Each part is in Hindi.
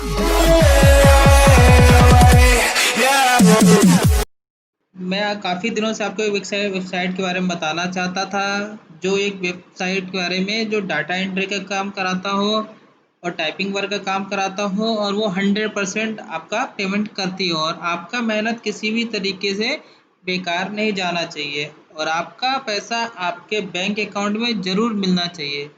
मैं काफ़ी दिनों से आपको एक वेबसाइट के बारे में बताना चाहता था, जो एक वेबसाइट के बारे में जो डाटा एंट्री का काम कराता हो और टाइपिंग वर्क का काम कराता हो, और वो 100% आपका पेमेंट करती हो, और आपका मेहनत किसी भी तरीके से बेकार नहीं जाना चाहिए, और आपका पैसा आपके बैंक अकाउंट में ज़रूर मिलना चाहिए।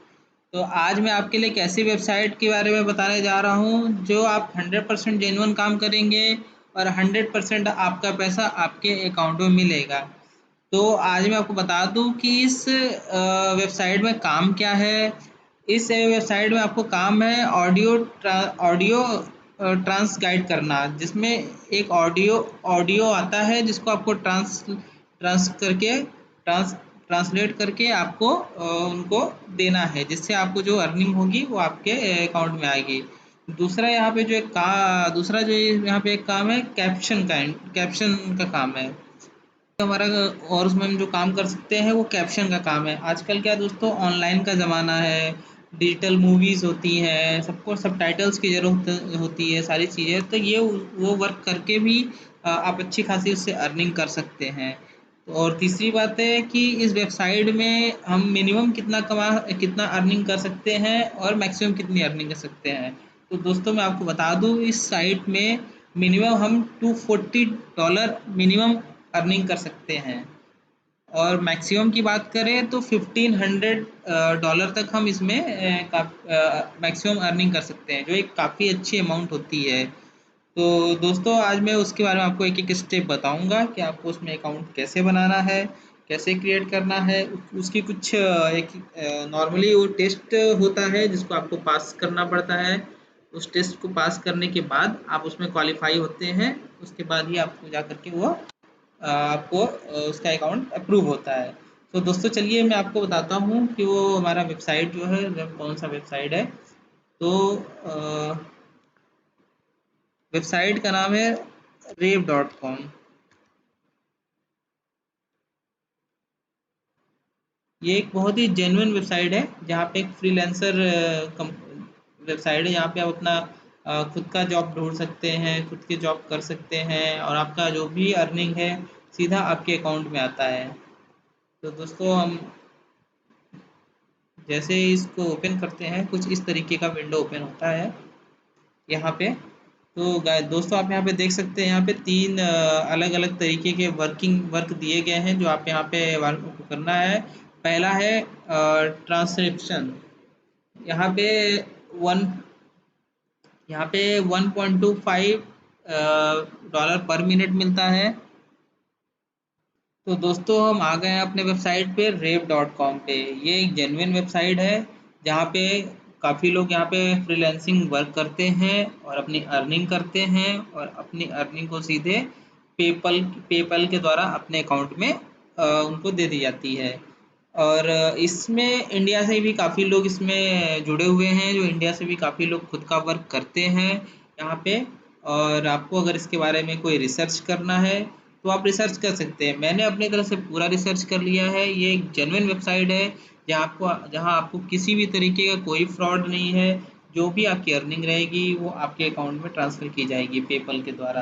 तो आज मैं आपके लिए एक ऐसी वेबसाइट के बारे में बताने जा रहा हूँ, जो आप 100% जेन्युइन काम करेंगे और 100% आपका पैसा आपके अकाउंट में मिलेगा। तो आज मैं आपको बता दूं कि इस वेबसाइट में काम क्या है। इस वेबसाइट में आपको काम है ऑडियो ट्रांस गाइड करना, जिसमें एक ऑडियो ऑडियो आता है, जिसको आपको ट्रांस करके ट्रांस ट्रांसलेट करके आपको उनको देना है, जिससे आपको जो अर्निंग होगी वो आपके अकाउंट में आएगी। दूसरा जो यहाँ पे एक काम है, कैप्शन का काम है हमारा। और उसमें हम जो काम कर सकते हैं वो कैप्शन का काम है। आजकल क्या दोस्तों, ऑनलाइन का ज़माना है, डिजिटल मूवीज़ होती हैं, सबको सबटाइटल्स की ज़रूरत होती है, सारी चीज़ें, तो ये वो वर्क करके भी आप अच्छी खासी उससे अर्निंग कर सकते हैं। और तीसरी बात है कि इस वेबसाइट में हम मिनिमम कितना अर्निंग कर सकते हैं और मैक्सिमम कितनी अर्निंग कर सकते हैं। तो दोस्तों मैं आपको बता दूं, इस साइट में मिनिमम हम $240 मिनिमम अर्निंग कर सकते हैं, और मैक्सिमम की बात करें तो $1500 तक हम इसमें मैक्सिमम अर्निंग कर सकते हैं, जो एक काफ़ी अच्छी अमाउंट होती है। तो दोस्तों आज मैं उसके बारे में आपको एक एक स्टेप बताऊंगा कि आपको उसमें अकाउंट कैसे बनाना है, कैसे क्रिएट करना है। उसकी कुछ एक नॉर्मली वो टेस्ट होता है, जिसको आपको पास करना पड़ता है। उस टेस्ट को पास करने के बाद आप उसमें क्वालिफाई होते हैं, उसके बाद ही आपको जा करके वो आपको उसका अकाउंट अप्रूव होता है। तो दोस्तों चलिए मैं आपको बताता हूँ कि वो हमारा वेबसाइट जो है कौन सा वेबसाइट है। तो वेबसाइट का नाम है rev.com। ये एक बहुत ही जेन्युइन वेबसाइट है, जहाँ पे एक फ्रीलांसर वेबसाइट है, यहाँ पे आप अपना खुद का जॉब ढूंढ सकते हैं, खुद की जॉब कर सकते हैं, और आपका जो भी अर्निंग है सीधा आपके अकाउंट में आता है। तो दोस्तों हम जैसे ही इसको ओपन करते हैं, कुछ इस तरीके का विंडो ओपन होता है यहाँ पे। तो दोस्तों आप यहाँ पे देख सकते हैं, यहाँ पे तीन अलग अलग तरीके के वर्क दिए गए हैं, जो आप यहाँ पे वर्क करना है। पहला है ट्रांसक्रिप्शन। यहाँ पे वन यहाँ पे 1.25 डॉलर पर मिनट मिलता है। तो दोस्तों हम आ गए हैं अपने वेबसाइट पे rev.com पे। ये एक जेन्युइन वेबसाइट है, जहाँ पे काफ़ी लोग यहाँ पे फ्रीलांसिंग वर्क करते हैं और अपनी अर्निंग करते हैं, और अपनी अर्निंग को सीधे पेपल पेपल के द्वारा अपने अकाउंट में उनको दे दी जाती है। और इसमें इंडिया से भी काफ़ी लोग इसमें जुड़े हुए हैं, जो इंडिया से भी काफ़ी लोग खुद का वर्क करते हैं यहाँ पे। और आपको अगर इसके बारे में कोई रिसर्च करना है तो आप रिसर्च कर सकते हैं। मैंने अपनी तरफ से पूरा रिसर्च कर लिया है। ये एक जेन्युइन वेबसाइट है, जहाँ आपको किसी भी तरीके का कोई फ्रॉड नहीं है। जो भी आपकी अर्निंग रहेगी वो आपके अकाउंट में ट्रांसफ़र की जाएगी पेपल के द्वारा।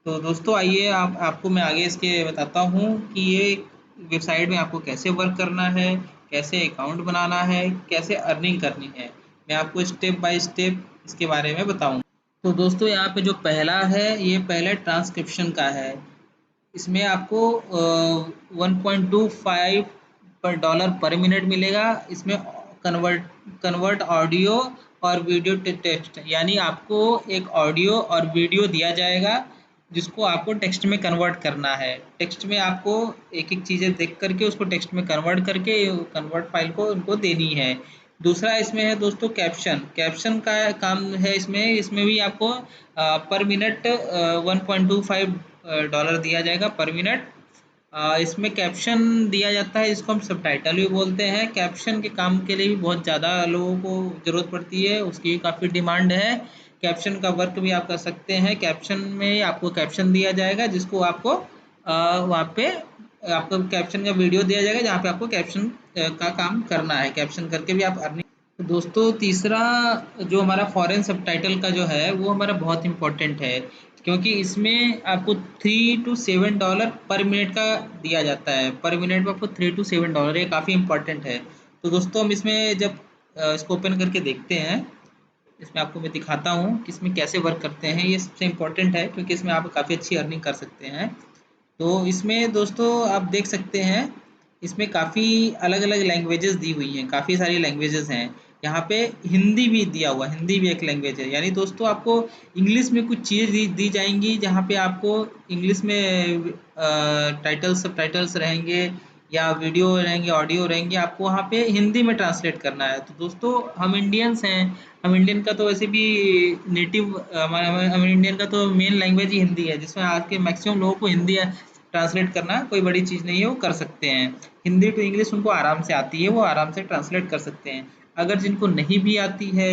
तो दोस्तों आइए आपको मैं आगे इसके बताता हूँ कि ये वेबसाइट में आपको कैसे वर्क करना है, कैसे अकाउंट बनाना है, कैसे अर्निंग करनी है। मैं आपको स्टेप बाय स्टेप इसके बारे में बताऊँ। तो दोस्तों यहाँ पे जो पहला है, ये पहले ट्रांसक्रिप्शन का है। इसमें आपको 1.25 पर डॉलर पर मिनट मिलेगा। इसमें कन्वर्ट कन्वर्ट ऑडियो और वीडियो टेक्स्ट, यानी आपको एक ऑडियो और वीडियो दिया जाएगा, जिसको आपको टेक्स्ट में कन्वर्ट करना है। टेक्स्ट में आपको एक एक चीज़ें देख करके उसको टेक्स्ट में कन्वर्ट करके कन्वर्ट फाइल को उनको देनी है। दूसरा इसमें है दोस्तों कैप्शन। कैप्शन का काम है इसमें इसमें भी आपको पर मिनट 1.25 डॉलर दिया जाएगा पर मिनट। इसमें कैप्शन दिया जाता है, जिसको हम सबटाइटल भी बोलते हैं। कैप्शन के काम के लिए भी बहुत ज़्यादा लोगों को ज़रूरत पड़ती है, उसकी भी काफ़ी डिमांड है। कैप्शन का वर्क भी आप कर सकते हैं। कैप्शन में आपको कैप्शन दिया जाएगा, जिसको आपको वहाँ पे आपको कैप्शन का वीडियो दिया जाएगा, जहाँ पे आपको कैप्शन का काम करना है। कैप्शन करके भी आप अर्निंग तो दोस्तों तीसरा जो हमारा फॉरेन सबटाइटल का जो है वो हमारा बहुत इम्पोर्टेंट है, क्योंकि इसमें आपको $3 to $7 पर मिनट का दिया जाता है। पर मिनट में आपको $3 to $7, ये काफ़ी इम्पोर्टेंट है। तो दोस्तों हम इसमें जब इसको ओपन करके देखते हैं, इसमें आपको मैं दिखाता हूँ कि इसमें कैसे वर्क करते हैं। ये सबसे इम्पोर्टेंट है क्योंकि इसमें आप काफ़ी अच्छी अर्निंग कर सकते हैं। तो इसमें दोस्तों आप देख सकते हैं, इसमें काफ़ी अलग-अलग लैंग्वेजेस दी हुई हैं, काफ़ी सारी लैंग्वेजेस हैं। यहाँ पे हिंदी भी दिया हुआ है, हिंदी भी एक लैंग्वेज है। यानी दोस्तों आपको इंग्लिश में कुछ चीज़ दी जाएँगी, जहाँ पे आपको इंग्लिश में टाइटल्स, सबटाइटल्स रहेंगे या वीडियो रहेंगे, ऑडियो रहेंगे, आपको वहाँ पे हिंदी में ट्रांसलेट करना है। तो दोस्तों हम इंडियंस हैं, हम इंडियन का तो वैसे भी नेटिव हम इंडियन का तो मेन लैंग्वेज ही हिंदी है, जिसमें आज के मैक्सिमम लोगों को हिंदी ट्रांसलेट करना कोई बड़ी चीज़ नहीं है, वो कर सकते हैं। हिंदी टू इंग्लिश उनको आराम से आती है, वो आराम से ट्रांसलेट कर सकते हैं। अगर जिनको नहीं भी आती है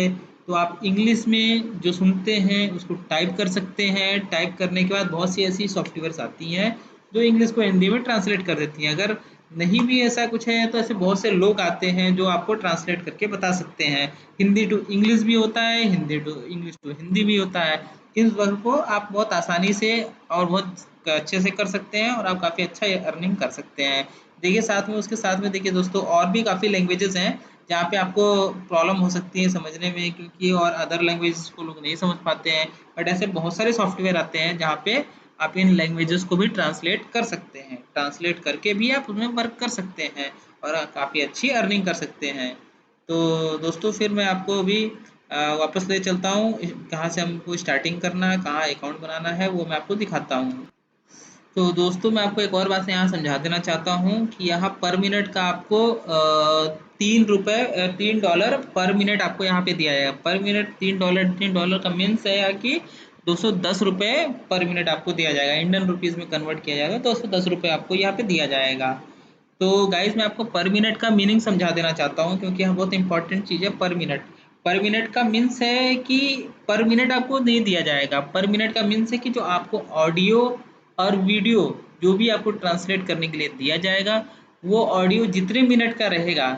तो आप इंग्लिश में जो सुनते हैं उसको टाइप कर सकते हैं। टाइप करने के बाद बहुत सी ऐसी सॉफ्टवेयर्स आती हैं जो इंग्लिश को हिंदी में ट्रांसलेट कर देती हैं। अगर नहीं भी ऐसा कुछ है तो ऐसे बहुत से लोग आते हैं जो आपको ट्रांसलेट करके बता सकते हैं। हिंदी टू इंग्लिश भी होता है, Hindi to English to Hindi भी होता है। इस वर्क को आप बहुत आसानी से और बहुत अच्छे से कर सकते हैं और आप काफ़ी अच्छा अर्निंग कर सकते हैं। देखिए साथ में, उसके साथ में देखिए दोस्तों और भी काफ़ी लैंग्वेजेस हैं जहाँ पे आपको प्रॉब्लम हो सकती है समझने में, क्योंकि और अदर लैंग्वेजेस को लोग नहीं समझ पाते हैं। बट ऐसे बहुत सारे सॉफ्टवेयर आते हैं जहाँ पे आप इन लैंग्वेजेस को भी ट्रांसलेट कर सकते हैं। ट्रांसलेट करके भी आप उसमें वर्क कर सकते हैं और काफ़ी अच्छी अर्निंग कर सकते हैं। तो दोस्तों फिर मैं आपको अभी वापस ले चलता हूँ, कहाँ से हमको स्टार्टिंग करना है, कहाँ अकाउंट बनाना है, वो मैं आपको दिखाता हूँ। तो दोस्तों मैं आपको एक और बात यहाँ समझा देना चाहता हूँ कि यहाँ पर मिनट का आपको $3 पर मिनट आपको यहाँ पे दिया जाएगा। पर मिनट $3 का मीन्स है कि ₹210 पर मिनट आपको दिया जाएगा। इंडियन रुपीज़ में कन्वर्ट किया जाएगा तो ₹210 आपको यहाँ पे दिया जाएगा। तो गाइज मैं आपको पर मिनट का मीनिंग समझा देना चाहता हूँ, क्योंकि यहाँ बहुत इंपॉर्टेंट चीज़ है पर मिनट। पर मिनट का मीन्स है कि पर मिनट आपको नहीं दिया जाएगा। पर मिनट का मीन्स है कि जो आपको ऑडियो और वीडियो जो भी आपको ट्रांसलेट करने के लिए दिया जाएगा, वो ऑडियो जितने मिनट का रहेगा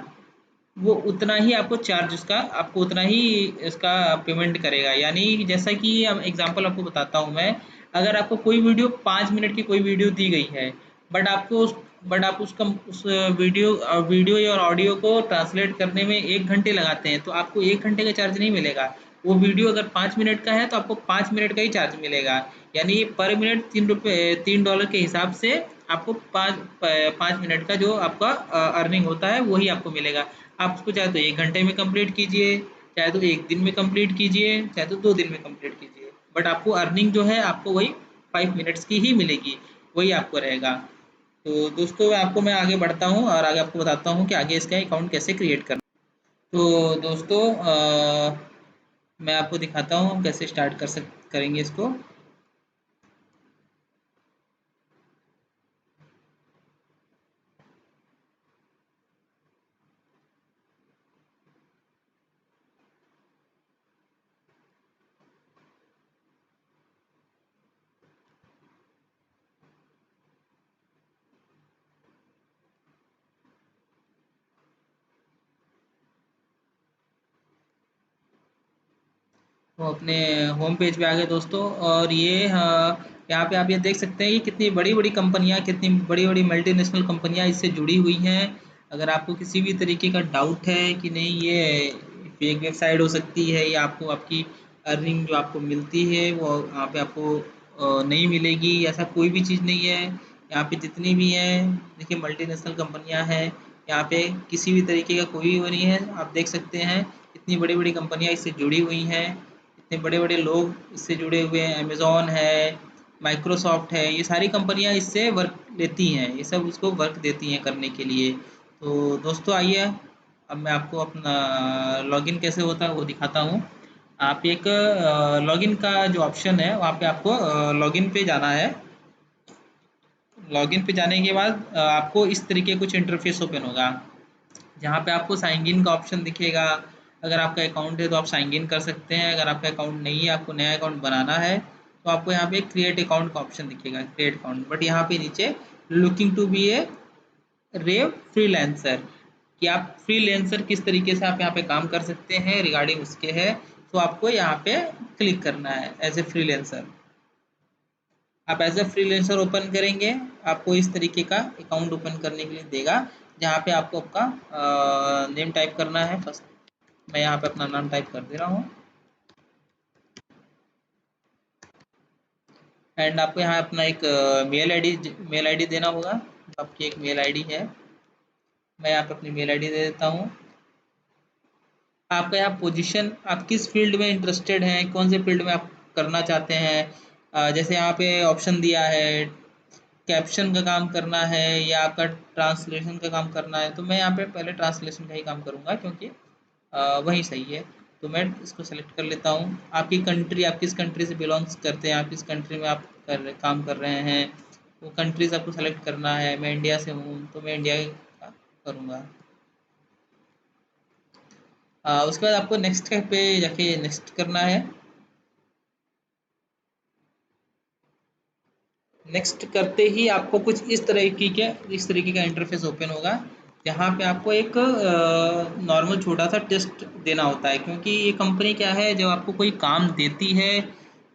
वो उतना ही आपको चार्ज, उसका आपको उतना ही इसका पेमेंट करेगा। यानी जैसा कि अब एग्जांपल आपको बताता हूँ मैं, अगर आपको कोई वीडियो 5 मिनट की कोई वीडियो दी गई है, बट आपको बट आप उसका उस वीडियो या ऑडियो को ट्रांसलेट करने में 1 घंटे लगाते हैं, तो आपको 1 घंटे का चार्ज नहीं मिलेगा। वो वीडियो अगर 5 मिनट का है तो आपको 5 मिनट का ही चार्ज मिलेगा। यानी पर मिनट $3 के हिसाब से आपको 5 मिनट का जो आपका अर्निंग होता है वही आपको मिलेगा। आप उसको चाहे तो 1 घंटे में कंप्लीट कीजिए, चाहे तो 1 दिन में कंप्लीट कीजिए, चाहे तो 2 दिन में कंप्लीट कीजिए, बट आपको अर्निंग जो है आपको वही 5 मिनट्स की ही मिलेगी, वही आपको रहेगा। तो दोस्तों आपको मैं आगे बढ़ता हूँ और आगे आपको बताता हूँ कि आगे इसका अकाउंट कैसे क्रिएट करना। तो दोस्तों मैं आपको दिखाता हूँ हम कैसे स्टार्ट करेंगे इसको। तो अपने होम पेज पे आ गए दोस्तों, और ये यहाँ पे आप ये देख सकते हैं कि कितनी बड़ी-बड़ी कंपनियाँ, कितनी बड़ी-बड़ी मल्टीनेशनल कंपनियाँ इससे जुड़ी हुई हैं। अगर आपको किसी भी तरीके का डाउट है कि नहीं ये फेक वेबसाइट हो सकती है या आपको आपकी अर्निंग जो आपको मिलती है वो वहाँ पे आपको नहीं मिलेगी, ऐसा कोई भी चीज़ नहीं है। यहाँ पे जितनी भी हैं देखिए मल्टीनेशनल कंपनियाँ हैं, यहाँ पे किसी भी तरीके का कोई वो नहीं है। आप देख सकते हैं इतनी बड़ी-बड़ी कंपनियाँ इससे जुड़ी हुई हैं, इतने बड़े-बड़े लोग इससे जुड़े हुए हैं। अमेज़न है, माइक्रोसॉफ्ट है, ये सारी कंपनियाँ इससे वर्क लेती हैं, ये सब उसको वर्क देती हैं करने के लिए। तो दोस्तों आइए अब मैं आपको अपना लॉगिन कैसे होता है वो दिखाता हूँ। आप एक लॉगिन का जो ऑप्शन है वहाँ पे आपको लॉगिन पे जाना है। लॉगिन पे जाने के बाद आपको इस तरीके कुछ इंटरफेस ओपन होगा, जहाँ पे आपको साइन इन का ऑप्शन दिखेगा। अगर आपका अकाउंट है तो आप साइन इन कर सकते हैं, अगर आपका अकाउंट नहीं है, आपको नया अकाउंट बनाना है, तो आपको यहाँ पे क्रिएट अकाउंट का ऑप्शन दिखेगा, क्रिएट अकाउंट। बट यहाँ पे नीचे looking to be a Rev freelancer, कि आप फ्रीलांसर किस तरीके से आप यहाँ पे काम कर सकते हैं रिगार्डिंग उसके है। तो आपको यहाँ पे क्लिक करना है एज ए फ्रीलांसर। आप एज ए फ्रीलांसर ओपन करेंगे, आपको इस तरीके का अकाउंट ओपन करने के लिए देगा, जहाँ पे आपको आपका नेम टाइप करना है। फर्स्ट मैं यहाँ पे अपना नाम टाइप कर दे रहा हूँ एंड आपको यहाँ अपना एक मेल आईडी देना होगा। आपकी एक मेल आईडी है, मैं यहाँ पे अपनी मेल आईडी दे देता हूँ। आपका यहाँ पोजीशन, आप किस फील्ड में इंटरेस्टेड हैं, कौन से फील्ड में आप करना चाहते हैं। जैसे यहाँ पे ऑप्शन दिया है कैप्शन का काम करना है या आपका ट्रांसलेशन का काम करना है, तो मैं यहाँ पे पहले ट्रांसलेशन का ही काम करूँगा क्योंकि वही सही है। तो मैं इसको सेलेक्ट कर लेता हूँ। आपकी कंट्री, आप किस कंट्री से बिलोंग्स करते हैं, आप किस कंट्री में आप काम कर रहे हैं, वो कंट्रीज आपको सेलेक्ट करना है। मैं इंडिया से हूँ तो मैं इंडिया का करूँगा। उसके बाद आपको नेक्स्ट पे जाके नेक्स्ट करना है। नेक्स्ट करते ही आपको कुछ इस तरीके का इंटरफेस ओपन होगा, जहाँ पे आपको एक नॉर्मल छोटा सा टेस्ट देना होता है। क्योंकि ये कंपनी क्या है, जब आपको कोई काम देती है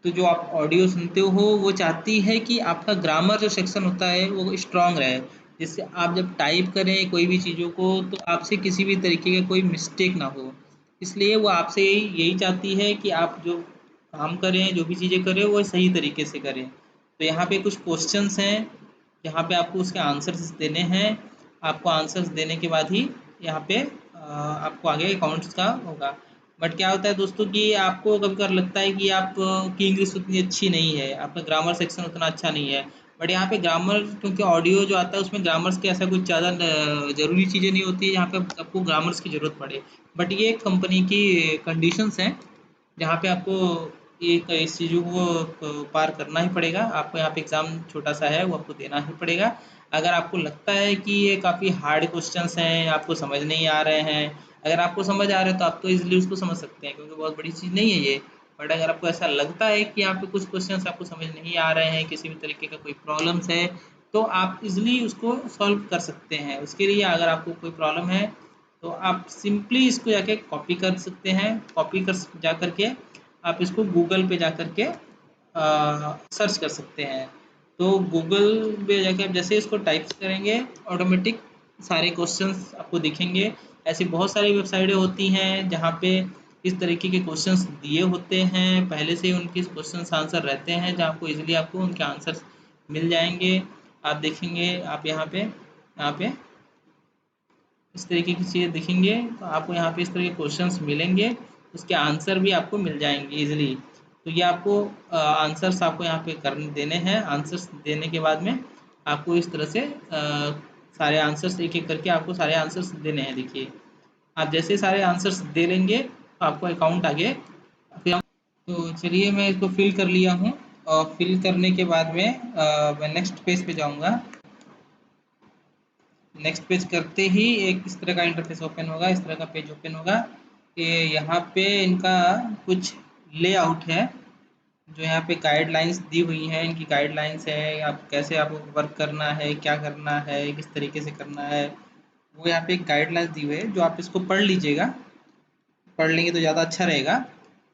तो जो आप ऑडियो सुनते हो वो चाहती है कि आपका ग्रामर जो सेक्शन होता है वो स्ट्रांग रहे, जिससे आप जब टाइप करें कोई भी चीज़ों को तो आपसे किसी भी तरीके का कोई मिस्टेक ना हो। इसलिए वो आपसे यही चाहती है कि आप जो काम करें, जो भी चीज़ें करें वो सही तरीके से करें। तो यहाँ पे कुछ क्वेश्चंस हैं, जहाँ पे आपको उसके आंसर्स देने हैं। आपको आंसर्स देने के बाद ही यहाँ पे आपको आगे अकाउंट्स का होगा। बट क्या होता है दोस्तों कि आपको कभी-कभार लगता है कि आप की इंग्लिश उतनी अच्छी नहीं है, आपका ग्रामर सेक्शन उतना अच्छा नहीं है। बट यहाँ पे ग्रामर, क्योंकि ऑडियो जो आता है उसमें ग्रामर्स की ऐसा कुछ ज़्यादा ज़रूरी चीज़ें नहीं होती है जहाँ पे आपको ग्रामर्स की ज़रूरत पड़े। बट ये कंपनी की कंडीशंस हैं, जहाँ पे आपको इस चीज़ों को पार करना ही पड़ेगा। आपको यहाँ पे एग्ज़ाम छोटा-सा है, वो आपको देना ही पड़ेगा। अगर आपको लगता है कि ये काफ़ी हार्ड क्वेश्चंस हैं, आपको समझ नहीं आ रहे हैं, अगर आपको समझ आ रहे हैं तो आप तो ईज़िली उसको समझ सकते हैं क्योंकि बहुत बड़ी चीज़ नहीं है ये। बट अगर आपको ऐसा लगता है कि यहाँ पे कुछ क्वेश्चंस आपको समझ नहीं आ रहे हैं, किसी भी तरीके का कोई प्रॉब्लम्स है, तो आप ईज़िली उसको सॉल्व कर सकते हैं। उसके लिए अगर आपको कोई प्रॉब्लम है, तो आप सिंपली इसको जाके कॉपी कर सकते हैं। कॉपी कर जा कर के आप इसको गूगल पे जा कर के सर्च कर सकते हैं। तो गूगल पे जाके आप जैसे इसको टाइप करेंगे, ऑटोमेटिक सारे क्वेश्चंस आपको दिखेंगे। ऐसी बहुत सारी वेबसाइटें होती हैं जहाँ पे इस तरीके के क्वेश्चंस दिए होते हैं, पहले से ही उनके क्वेश्चंस आंसर रहते हैं, जहाँ आपको ईज़िली आपको उनके आंसर्स मिल जाएँगे। आप देखेंगे, आप यहाँ पे इस तरीके की चीज़ें दिखेंगे, तो आपको यहाँ पे इस तरह के क्वेश्चंस मिलेंगे, उसके आंसर भी आपको मिल जाएँगे ईज़िली। तो ये आपको आंसर्स आपको यहाँ पे करने देने हैं। आंसर्स देने के बाद में आपको इस तरह से सारे आंसर्स एक-एक करके आपको सारे आंसर्स देने हैं। देखिए, आप जैसे सारे आंसर्स दे लेंगे, तो आपको अकाउंट आगे फिर हम तो चलिए मैं इसको फ़िल कर लिया हूँ और फ़िल करने के बाद में मैं नेक्स्ट पेज पे जाऊँगा। नेक्स्ट पेज करते ही एक इस तरह का इंटरफेस ओपन होगा, इस तरह का पेज ओपन होगा कि यहाँ पे इनका कुछ लेआउट है, जो यहाँ पे गाइडलाइंस दी हुई हैं। इनकी गाइडलाइंस है, आप कैसे आपको वर्क करना है, क्या करना है, किस तरीके से करना है, वो यहाँ पे एक गाइडलाइंस दी हुई है, जो आप इसको पढ़ लीजिएगा। पढ़ लेंगे तो ज़्यादा अच्छा रहेगा।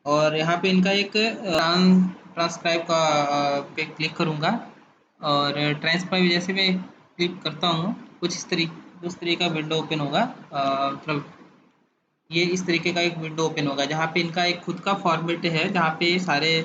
और यहाँ पे इनका एक ट्रांसक्राइब का पे क्लिक करूँगा और ट्रांसक्राइब जैसे मैं क्लिक करता हूँ, कुछ उस तरीके का विंडो ओपन होगा। मतलब ये इस तरीके का एक विंडो ओपन होगा, जहाँ पे इनका एक खुद का फॉर्मेट है, जहाँ पे सारे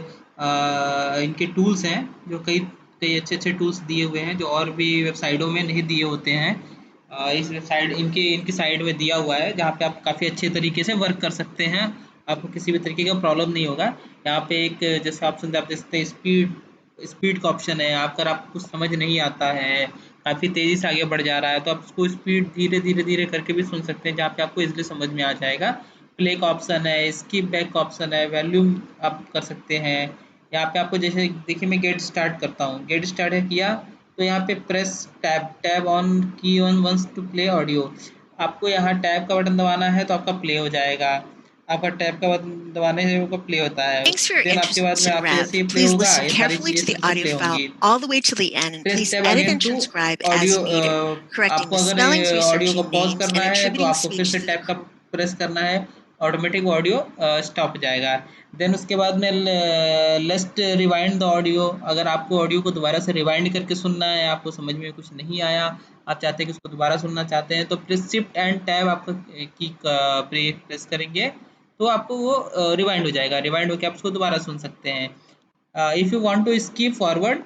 इनके टूल्स हैं, जो कई कई अच्छे-अच्छे टूल्स दिए हुए हैं, जो और भी वेबसाइटों में नहीं दिए होते हैं। इस वेबसाइट इनकी इनकी साइट में दिया हुआ है, जहाँ पे आप काफ़ी अच्छे तरीके से वर्क कर सकते हैं। आपको किसी भी तरीके का प्रॉब्लम नहीं होगा। यहाँ पे एक जैसे ऑप्शन आप देख सकते हैं, स्पीड स्पीड का ऑप्शन है। अगर आपको कुछ समझ नहीं आता है, काफ़ी तेज़ी से आगे बढ़ जा रहा है, तो आप उसको स्पीड धीरे-धीरे करके भी सुन सकते हैं, जहाँ पे आपको ईज़िली समझ में आ जाएगा। प्ले का ऑप्शन है, स्किप बैक का ऑप्शन है, वॉल्यूम आप कर सकते हैं। यहाँ पे आपको जैसे देखिए मैं गेट स्टार्ट करता हूँ, गेट स्टार्ट है किया, तो यहाँ पे press tab on key on once to play audio. आपको यहाँ टैब का बटन दबाना है तो आपका प्ले हो जाएगा। आपका टैब का दबाने से वो प्ले होता है। Thanks for your देन आपके बाद interest में in आपके जैसे Rev. ही प्ले Please होगा listen ये सारी carefully चीज़ें to the फिर से audio प्ले file होंगी। all the way to the end, and press please tab edit again and to transcribe audio. as needed, correcting आपको the अगर spellings, ऑडियो को researching पॉज names, करना and है तो attributing आपको फिर speech से to the टैब का प्रेस करना है, ऑटोमेटिक ऑडियो स्टॉप हो जाएगा। देन उसके बाद में लेस्ट रिवाइंड द ऑडियो। अगर आपको ऑडियो को दोबारा से रिवाइंड करके सुनना है, आपको समझ में कुछ नहीं आया, आप चाहते हैं कि उसको दोबारा सुनना चाहते हैं, तो प्रेस शिफ्ट एंड टैब आपका की प्रेस करेंगे तो आपको वो रिवाइंड हो जाएगा। रिवाइंड होकर आप उसको दोबारा सुन सकते हैं। If you want to skip forward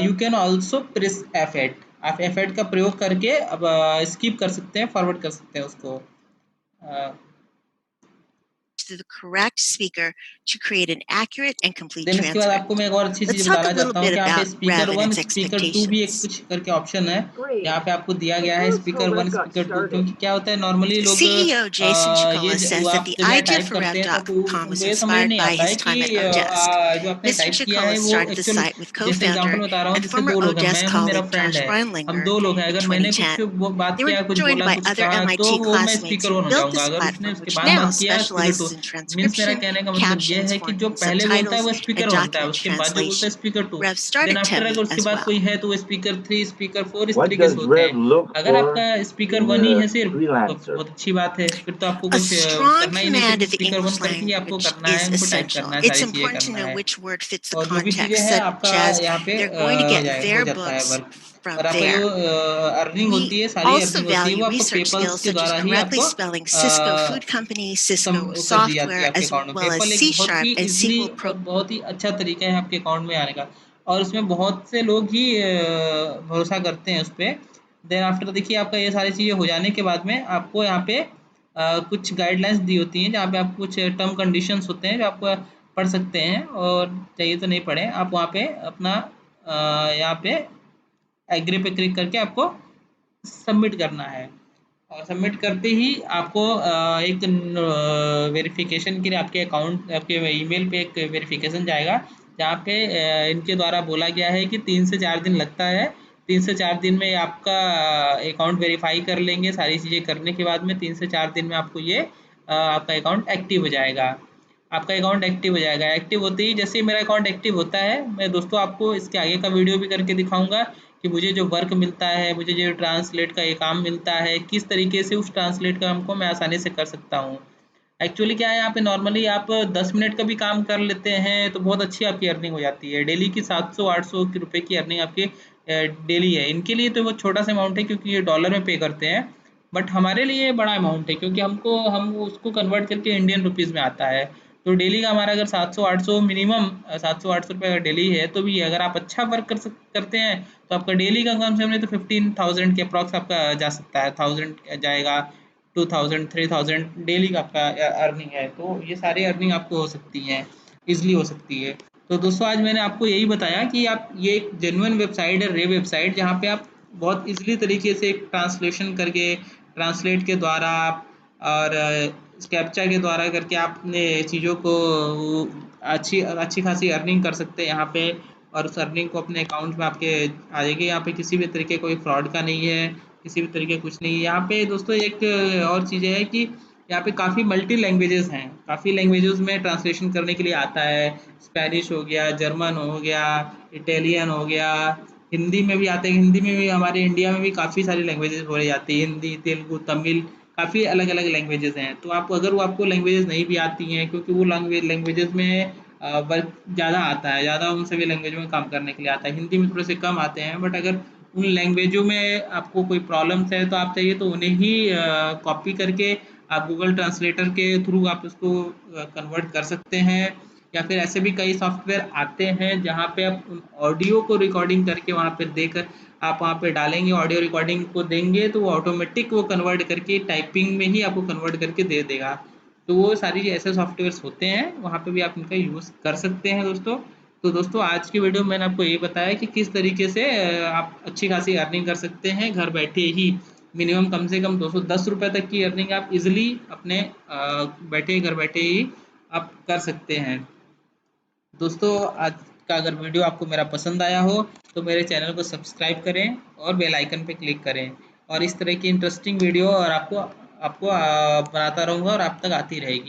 you can also press F8। आप F8 का प्रयोग करके अब स्किप कर सकते हैं, फॉरवर्ड कर सकते हैं उसको। to the correct speaker to create an accurate and complete then उसके बाद आपको transcript. मैं एक और अच्छी चीज़ Let's talk बताना a little चाहता हूँ bit कि यहाँ पे about speaker Rev and 1 its speaker 2 भी एक expectations. कुछ करके ऑप्शन है। यहाँ Great. पे आपको दिया गया है Tell us how speaker 1 Rev got speaker 2, started. क्योंकि क्या होता है नॉर्मली लोग CEO Jason ये Chicola says that आप the जब यहाँ idea टाइप for करते हैं तो Rev.com उनको was ये समझ inspired नहीं by आता है his कि time at Odesk. जो आपने Mr. टाइप किया Chicola है वो started the actual, site with जैसे एग्जांपल co-founder बता रहा हूँ, and जैसे former दो लोग हैं, मैं Odesk हूँ, मेरा colleague फ्रेंड Josh है, हम Breinlinger दो लोग हैं। in अगर मैंने कुछ 2010. बात They were किया, कुछ joined बोला, by कुछ other कहा, तो MIT वो मैं classmates स्पीकर who 1 हो built जाऊँगा। this अगर उसने platform, उसके which बाद now बात किया स्पीकर 2, specializes in मीन्स मेरा transcription, कहने का मतलब ये captions, है कि जो forming पहले बोलता है subtitles, वो and स्पीकर बनता है, document उसके बाद जो बोलता है translation. Speaker 2। Rev then started after Tevi अगर उसके as बाद well. कोई है तो वो स्पीकर 3 स्पीकर 4 इस What तरीके does से होते Rev हैं। look अगर for आपका स्पीकर in 1 ही a है सिर्फ तो freelancer? बहुत अच्छी बात है, फिर तो आपको A कुछ strong करना ही नहीं, command सिर्फ of the स्पीकर 1 English करके ही आपको language करना है, is उनको टाइप essential. करना है, It's सारी चीज़ें important to करना know है। which word fits the और जो भी चीज़ें context, हैं such आपका as यहाँ पे they're going to get हो their जाता है books वर्क। from और आपका जो there. अर्निंग We होती है, सारी also अर्निंग होती है वो value आपको research पेपल्स skills के such as द्वारा ही correctly आपको spelling Cisco Food Company, Cisco कर दी जाती है software, आपके as अकाउंट में। well as पेपल एक C बहुत Sharp he and easily SQL और बहुत ही अच्छा तरीका है आपके अकाउंट में आने का, और उसमें बहुत से लोग ही भरोसा करते हैं उस पे। देन आफ्टर देखिए आपका ये सारी चीज़ें हो जाने के बाद में आपको यहाँ पे कुछ गाइडलाइंस दी होती हैं, जहाँ पे आपको कुछ टर्म कंडीशंस होते हैं जो आप पढ़ सकते हैं, और चाहिए तो नहीं पढ़ें, आप वहाँ पे अपना यहाँ पे एग्री पे क्लिक करके आपको सबमिट करना है। और सबमिट करते ही आपको एक वेरिफिकेशन के लिए आपके अकाउंट, आपके ईमेल पे एक वेरिफिकेशन जाएगा, जहाँ पे इनके द्वारा बोला गया है कि 3 से 4 दिन लगता है। 3 से 4 दिन में आपका अकाउंट वेरीफाई कर लेंगे, सारी चीज़ें करने के बाद में 3 से 4 दिन में आपको ये आपका अकाउंट एक्टिव हो जाएगा। आपका अकाउंट एक्टिव हो जाएगा। एक्टिव होते ही जैसे ही मेरा अकाउंट एक्टिव होता है, मैं दोस्तों आपको इसके आगे का वीडियो भी करके दिखाऊंगा कि मुझे जो वर्क मिलता है, मुझे जो ट्रांसलेट का ये काम मिलता है, किस तरीके से उस ट्रांसलेट काम को मैं आसानी से कर सकता हूँ। एक्चुअली क्या है, यहाँ पे नॉर्मली आप 10 मिनट का भी काम कर लेते हैं तो बहुत अच्छी आपकी अर्निंग हो जाती है। डेली की 700-800 रुपए की अर्निंग आपकी डेली है। इनके लिए तो बहुत छोटा सा अमाउंट है क्योंकि ये डॉलर में पे करते हैं, बट हमारे लिए बड़ा अमाउंट है क्योंकि हम उसको कन्वर्ट करके इंडियन रुपीज़ में आता है। तो डेली का हमारा अगर 700-800 मिनिमम 700-800 रुपये अगर डेली है तो भी अगर आप अच्छा वर्क करते हैं तो आपका डेली का कम से कम नहीं तो 15,000 के अप्रॉक्स आपका जा सकता है, 1000 जाएगा, 2000 3000 डेली का आपका अर्निंग है। तो ये सारी अर्निंग आपको हो सकती हैं, ईजिली हो सकती है। तो दोस्तों आज मैंने आपको यही बताया कि आप ये एक जेन्युइन वेबसाइट है, रे वेबसाइट, जहाँ पे आप बहुत ईजिली तरीके से ट्रांसलेशन करके, ट्रांसलेट के द्वारा और कैप्चा के द्वारा करके आपने चीज़ों को अच्छी अच्छी खासी अर्निंग कर सकते हैं यहाँ पे, और उस अर्निंग को अपने अकाउंट में आपके आ जाएगी। यहाँ पे किसी भी तरीके कोई फ्रॉड का नहीं है, किसी भी तरीके कुछ नहीं है। यहाँ पे दोस्तों एक और चीज़ है कि यहाँ पे काफ़ी मल्टी लैंग्वेजेस हैं, काफ़ी लैंग्वेजेस में ट्रांसलेशन करने के लिए आता है। स्पेनिश हो गया, जर्मन हो गया, इटालियन हो गया, हिंदी में भी आते हैं। हिंदी में भी हमारे इंडिया में भी काफ़ी सारी लैंग्वेजेस बोली जाती है, हिंदी, तेलुगु, तमिल, काफ़ी अलग अलग लैंग्वेजेस हैं। तो आप अगर वो आपको लैंग्वेजेस नहीं भी आती हैं, क्योंकि वो लैंग्वेजेस में वर्क ज़्यादा आता है, ज़्यादा उन सभी लैंग्वेजों में काम करने के लिए आता है। हिंदी में थोड़े से कम आते हैं, बट अगर उन लैंग्वेजों में आपको कोई प्रॉब्लम्स है तो आप चाहिए तो उन्हें ही कॉपी करके आप गूगल ट्रांसलेटर के थ्रू आप उसको कन्वर्ट कर सकते हैं। या फिर ऐसे भी कई सॉफ्टवेयर आते हैं जहाँ पे आप उन ऑडियो को रिकॉर्डिंग करके वहाँ पे देकर आप वहाँ पे डालेंगे, ऑडियो रिकॉर्डिंग को देंगे तो वो ऑटोमेटिक वो कन्वर्ट करके टाइपिंग में ही आपको कन्वर्ट करके दे देगा। तो वो सारी ऐसे सॉफ्टवेयर्स होते हैं, वहाँ पे भी आप इनका यूज़ कर सकते हैं दोस्तों। तो दोस्तों आज की वीडियो में मैंने आपको ये बताया कि किस तरीके से आप अच्छी खासी अर्निंग कर सकते हैं घर बैठे ही। मिनिमम कम से कम 210 रुपये तक की अर्निंग आप इजीली अपने घर बैठे ही आप कर सकते हैं। दोस्तों आज का अगर वीडियो आपको मेरा पसंद आया हो तो मेरे चैनल को सब्सक्राइब करें और बेल आइकन पे क्लिक करें, और इस तरह की इंटरेस्टिंग वीडियो और आपको आपको बनाता रहूँगा और आप तक आती रहेगी।